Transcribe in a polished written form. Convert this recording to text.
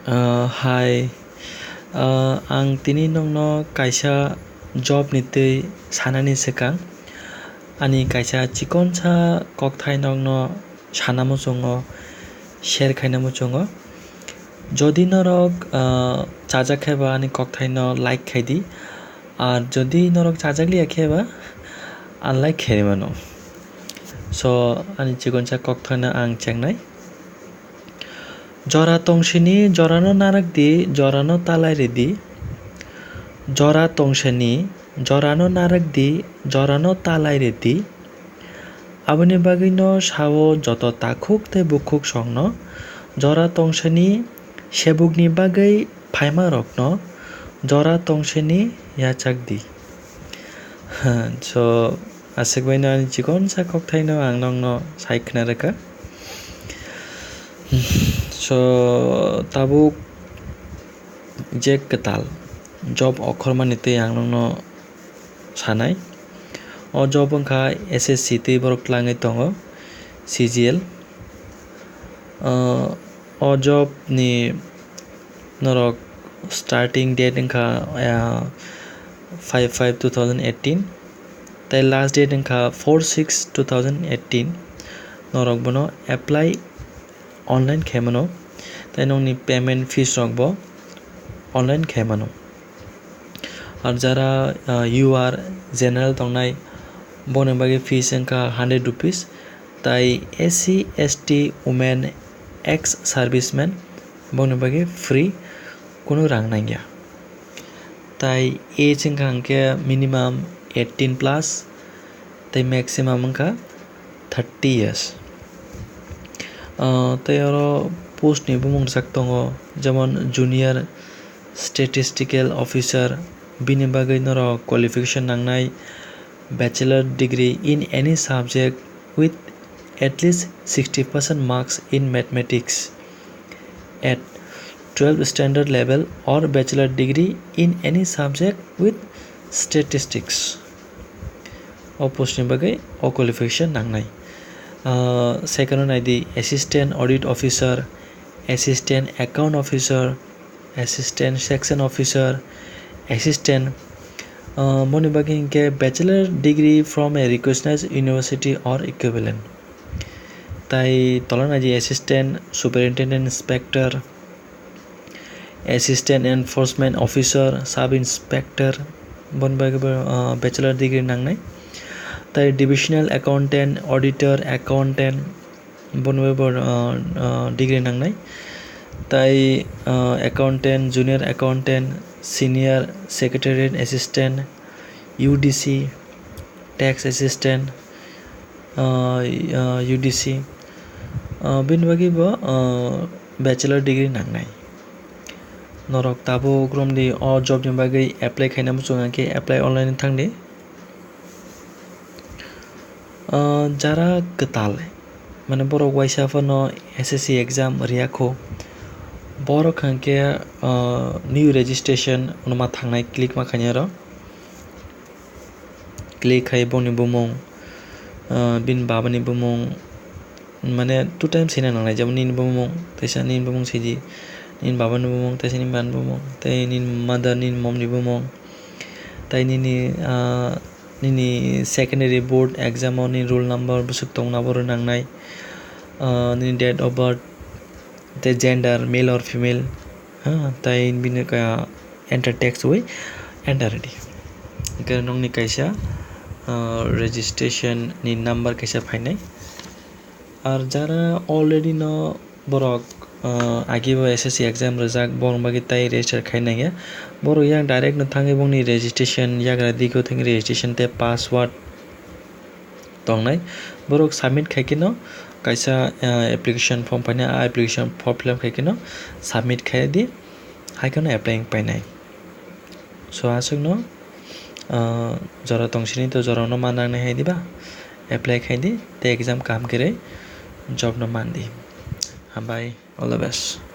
Hi, आं दिनै नोंनो कायसा जब नितै साननायनि सिगां आंनि कायसा चिकनसा ककथाय नोंनो साननामु जोङो शेयर खालामनामु जोङो যদি নরক চাজা খেবা আনি ককথাইনো লাইক খাইদি আর যদি নরক চাজাগলি খেবা আনলাইক খেরিমানো সো আনি চিকনসা ককথাইনো আং চেংনাই জরা তংসিনি জরানো নারাক দি জরানো তালাই রেদি জরা তংসিনি জরানো নারাক দি জরানো তালাই রেদি আবনি বাগিনো সাও যত তাকুক তে বুকুক সংন জরা তংসিনি সেবুকনি বাগै ফাইমা রকন জরা তংসিনি ইয়াচাক দি সো আसिकबायनो आंनि चिकनसा ककथाइनो आं नोंनो सायखना रेखा So tabuk je ketal job okhorma nite ang nongno sanai o job wngkha SSC tei borok klangai tongo CGL o job ni norok starting date wngkha 5/5/2018 tei last date wngkha 4/6/2018 norok bono apply online खेमनो ताई नोंनि payment fees रखबो online खेमनो और जरा UR general तंगनाय बने बागे fees इनका 100 rupees ताई SC ST women ex serviceman बने बागे फ्री कोनो रांग नांगिया ताई एज इनका अंके मिनिमम 18 प्लस ताई मैक्सिमम इनका 30 years তাই আরো পোস্ট নিব মংসাক দङ যেমন জুনিয়র স্ট্যাটিস্টিক্যাল অফিসার বিনি বাগै নর কোয়ালিফিকেশন नांनाय bachelor degree in any subject with at least 60% marks in mathematics at 12 standard level or bachelor degree in any subject with statistics ও পোস্ট नि बागै ও কোয়ালিফিকেশন नांनाय second one ID assistant audit officer assistant account officer assistant section officer assistant moni bagin ke bachelor degree from a recognized university or equivalent tai tolan ID assistant superintendent inspector assistant enforcement officer sub inspector bon bagin bachelor degree nangnai ताई divisional accountant auditor accountant बनबो degree नांनाय ताई accountant junior accountant senior secretariat assistant UDC tax assistant UDC बिन बागिबो bachelor degree नांनाय नरक ताबो ग्रमदि अ जब नि बागै apply खायनामु जोंआके apply online थांदि যারা কেতাল মানে বড় ওয়াইসাফানো SSC एग्जाम रियाखो বড় খানকে new registration Anuma থাংনাই click মাখানিয়ার click খাই বনি বুমং বিন বাবানি বুমং মানে টু টাইম সিনা নাंनाय যেমন নিন বুমং তাইসা নিন বুমং সিজি নিন বাবানি বুমং তাইসা নিন বান বুমং তাই নিন মাদার নিন মমনি বুমং তাই निनी सेकेंडरी बोर्ड एग्जाम नि रोल नंबर बुसुक तंगना बर नांनाय निनी डेट ऑफ बर्थ ते जेंडर मेल और फीमेल ताई बिनो का एंटर टेक्स्ट वे एंटर रेडी इकर नंगनि कायसा रजिस्ट्रेशन नि नंबर कायसा फाइनाय और जरा ऑलरेडी न बरक आगिबो SSC एग्जाम रजाक बरं बागि ताई रेजिस्टार खायनाया बर यां डायरेक्ट न थाङै बंनि रेजिस्ट्रेशन याग्रा दिगो थाङै रेजिस्ट्रेशन ते पासवर्ड तंनाय बरक सबमिट खायकिनो कायसा एप्लीकेशन फॉर्म फाइना एप्लीकेशन फॉर्म फिलअप खायकिनो सबमिट खायदि हायकनो एप्लाइंग पाइनाय सो आसुकनो जरा तंसिनि तो जरा न मानांनाय हायदिबा एप्लाई खायदि ते एग्जाम काम करे जॉब न मानदि हामबाय ऑल द बेस्ट